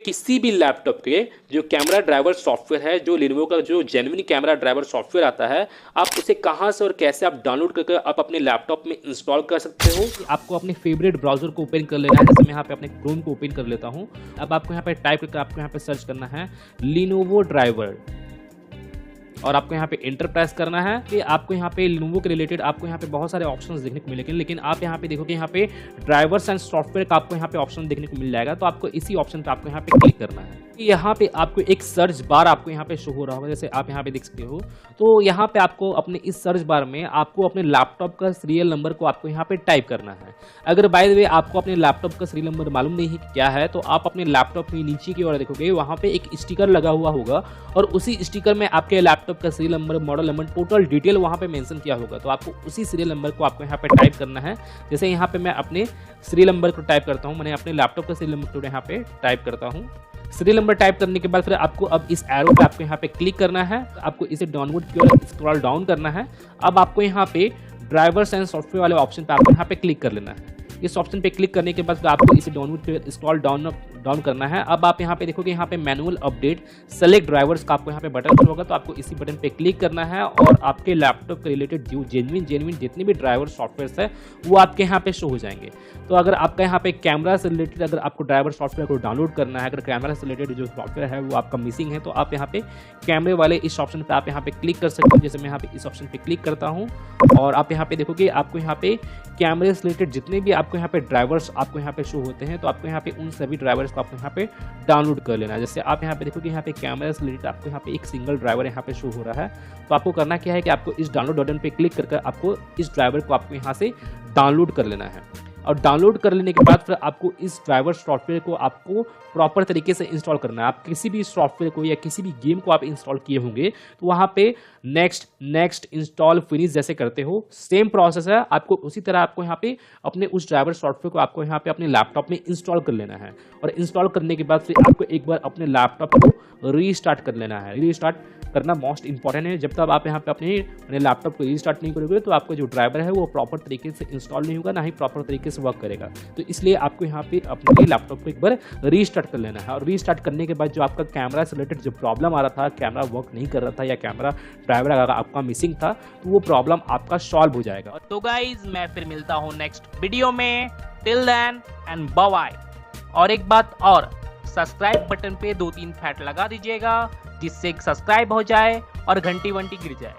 किसी भी लैपटॉप के जो कैमरा ड्राइवर सॉफ्टवेयर है, जो Lenovo का जो जेन्युइन कैमरा ड्राइवर सॉफ्टवेयर आता है, आप उसे कहां से और कैसे आप डाउनलोड करके आप अपने लैपटॉप में इंस्टॉल कर सकते हो। आपको अपने फेवरेट ब्राउजर को ओपन कर लेना है। जैसे मैं यहाँ पे अपने क्रोम को ओपन कर लेता हूँ। अब आपको यहाँ पे टाइप करके आपको यहाँ पे सर्च करना है Lenovo ड्राइवर और आपको यहाँ पे एंटर प्रेस करना है। कि आपको यहाँ पे Lenovo के रिलेटेड आपको यहाँ पे बहुत सारे ऑप्शंस देखने को मिलेंगे, लेकिन आप यहाँ पे देखोगे यहाँ पे ड्राइवर्स एंड सॉफ्टवेयर का आपको यहाँ पे ऑप्शन देखने को मिल जाएगा। तो आपको इसी ऑप्शन पे आपको यहाँ पे क्लिक करना है। यहाँ पे आपको एक सर्च बार आपको यहाँ पे शो हो रहा होगा, जैसे आप यहाँ पे देख सकते हो। तो यहाँ पे आपको अपने इस सर्च बार में आपको अपने लैपटॉप का सीरियल नंबर को आपको यहाँ पे टाइप करना है। अगर बाय द वे आपको अपने लैपटॉप का सीरियल नंबर मालूम नहीं है कि क्या है, तो आप अपने लैपटॉप के नीचे की ओर देखोगे, वहाँ पे एक स्टिकर लगा हुआ होगा और उसी स्टिकर में आपके लैपटॉप का serial number, model number, total detail वहाँ पे मेंशन किया होगा। तो आपको उसी सीरियल नंबर को आपको यहाँ पे टाइप करना है। जैसे यहाँ पे मैं अपने सीरियल नंबर को टाइप करता हूँ, मैंने अपने लैपटॉप का सीरियल नंबर यहाँ पे टाइप करता हूँ। सीरियल नंबर टाइप करने के बाद फिर आपको अब इस एरो पे आपको यहाँ पे क्लिक करना है। आपको इसे डाउनलोड की ओर स्क्रॉल डाउन करना है। अब आपको यहाँ पे ड्राइवर्स एंड सॉफ्टवेयर वाले ऑप्शन पे आपको यहाँ पे क्लिक कर लेना है। इस ऑप्शन पे क्लिक करने के बाद आपको इसे डाउनलोड पे स्क्रॉल डाउन करना है। अब आप यहाँ पे देखोगे यहाँ पे मैनुअल अपडेट सेलेक्ट ड्राइवर्स का आपको यहाँ पे बटन होगा। तो आपको इसी बटन पे क्लिक करना है और आपके लैपटॉप के रिलेटेड जो जेन्युइन जितने भी ड्राइवर सॉफ्टवेयर है वो आपके यहाँ पे शो हो जाएंगे। तो अगर आपका यहाँ पे कैमरा से रिलेटेड अगर आपको ड्राइवर सॉफ्टवेयर को डाउनलोड करना है, अगर कैमरा से रिलेटेड जो सॉफ्टवेयर है वो आपका मिसिंग है, तो आप यहाँ पे कैमरे वाले इस ऑप्शन पे आप यहाँ पे क्लिक कर सकते हो। जैसे मैं यहाँ पे इस ऑप्शन पे क्लिक करता हूँ और आप यहाँ पे देखोगे आपको यहाँ पे कैमरे से रिलेटेड जितने भी आपको यहाँ पे ड्राइवर्स आपको यहाँ पे शो होते हैं, तो आपको यहाँ पे उन सभी ड्राइवर्स को आपको यहाँ पे डाउनलोड कर लेना है। जैसे आप यहाँ पे देखोगे यहाँ पे कैमरा से रिलेटेड आपको यहाँ पे एक सिंगल ड्राइवर यहाँ पे शो हो रहा है। तो आपको करना क्या है कि आपको इस डाउनलोड बटन पे क्लिक करके आपको इस ड्राइवर को आपको यहाँ से डाउनलोड कर लेना है। और डाउनलोड कर लेने के बाद फिर आपको इस ड्राइवर सॉफ्टवेयर को आपको प्रॉपर तरीके से इंस्टॉल करना है। आप किसी भी सॉफ्टवेयर को या किसी भी गेम को आप इंस्टॉल किए होंगे तो वहाँ पे नेक्स्ट इंस्टॉल फिनिश जैसे करते हो, सेम प्रोसेस है। आपको उसी तरह आपको यहाँ पे अपने उस ड्राइवर सॉफ्टवेयर को आपको यहाँ पे अपने लैपटॉप में इंस्टॉल कर लेना है। और इंस्टॉल करने के बाद फिर आपको एक बार अपने लैपटॉप को रीस्टार्ट कर लेना है। रीस्टार्ट करना मोस्ट इंपॉर्टेंट है। जब तक आप यहाँ पे अपने लैपटॉप को रीस्टार्ट नहीं करोगे तो आपका जो ड्राइवर है वो प्रॉपर तरीके से इंस्टॉल नहीं होगा, ना ही प्रॉपर तरीके से वर्क करेगा। तो इसलिए आपको यहाँ पे अपने लैपटॉप को एक बार रीस्टार्ट कर लेना है। और रीस्टार्ट करने के बाद जो आपका कैमरा से रिलेटेड जो प्रॉब्लम आ रहा था, कैमरा वर्क नहीं कर रहा था या कैमरा ड्राइवर अगर आपका मिसिंग था, तो वो प्रॉब्लम आपका सॉल्व हो जाएगा। तो गाइज मैं फिर मिलता हूँ नेक्स्ट वीडियो में। Till then and bye bye. और एक बात और, सब्सक्राइब बटन पे 2-3 फैट लगा दीजिएगा जिससे सब्सक्राइब हो जाए और घंटी वंटी गिर जाए।